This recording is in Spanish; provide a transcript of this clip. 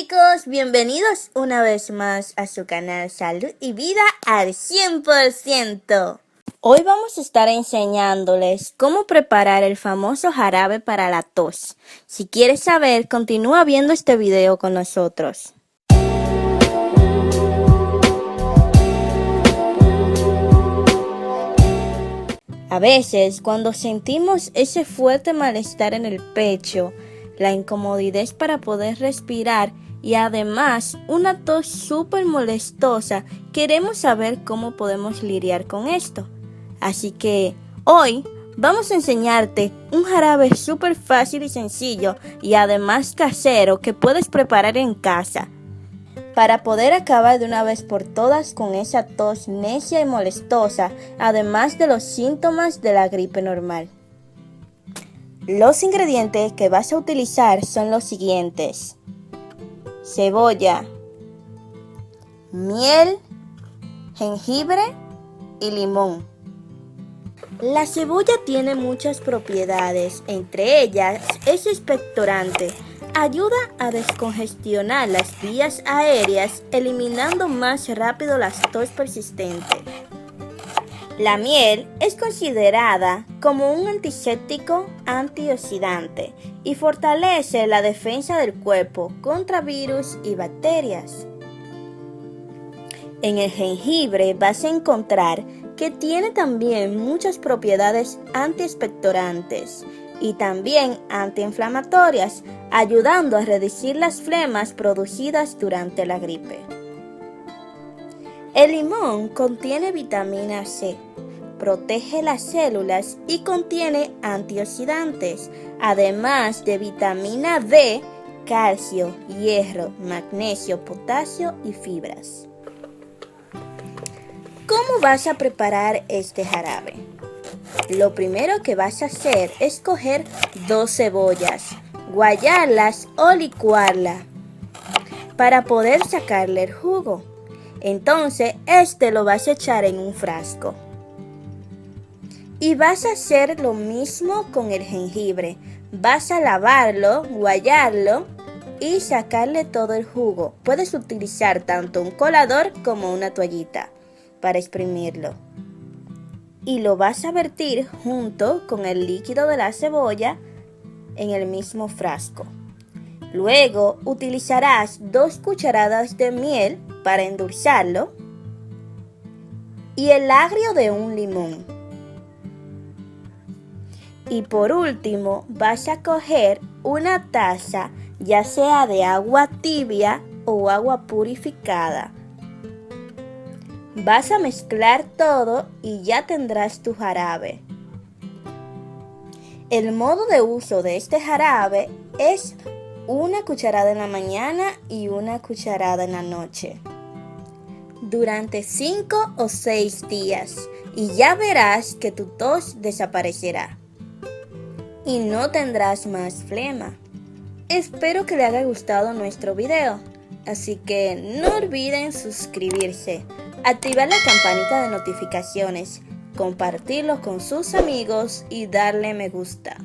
chicos, bienvenidos una vez más a su canal Salud y Vida al 100%. Hoy vamos a estar enseñándoles cómo preparar el famoso jarabe para la tos. Si quieres saber, continúa viendo este video con nosotros. A veces, cuando sentimos ese fuerte malestar en el pecho, la incomodidad para poder respirar y además una tos súper molestosa, queremos saber cómo podemos lidiar con esto. Así que hoy vamos a enseñarte un jarabe súper fácil y sencillo y además casero que puedes preparar en casa para poder acabar de una vez por todas con esa tos necia y molestosa, además de los síntomas de la gripe normal. Los ingredientes que vas a utilizar son los siguientes: cebolla, miel, jengibre y limón. La cebolla tiene muchas propiedades, entre ellas es expectorante. Ayuda a descongestionar las vías aéreas, eliminando más rápido la tos persistente. La miel es considerada como un antiséptico antioxidante y fortalece la defensa del cuerpo contra virus y bacterias. En el jengibre vas a encontrar que tiene también muchas propiedades antiexpectorantes y también antiinflamatorias, ayudando a reducir las flemas producidas durante la gripe. El limón contiene vitamina C, protege las células y contiene antioxidantes, además de vitamina D, calcio, hierro, magnesio, potasio y fibras. ¿Cómo vas a preparar este jarabe? Lo primero que vas a hacer es coger 2 cebollas, guayarlas o licuarlas para poder sacarle el jugo. Entonces, lo vas a echar en un frasco. Y vas a hacer lo mismo con el jengibre. Vas a lavarlo, guayarlo y sacarle todo el jugo. Puedes utilizar tanto un colador como una toallita para exprimirlo. Y lo vas a vertir junto con el líquido de la cebolla en el mismo frasco. Luego utilizarás 2 cucharadas de miel para endulzarlo y el agrio de un limón. Y por último vas a coger una taza, ya sea de agua tibia o agua purificada. Vas a mezclar todo y ya tendrás tu jarabe. El modo de uso de este jarabe es 1 cucharada en la mañana y 1 cucharada en la noche, durante 5 o 6 días, y ya verás que tu tos desaparecerá y no tendrás más flema. Espero que les haya gustado nuestro video, así que no olviden suscribirse, activar la campanita de notificaciones, compartirlo con sus amigos y darle me gusta.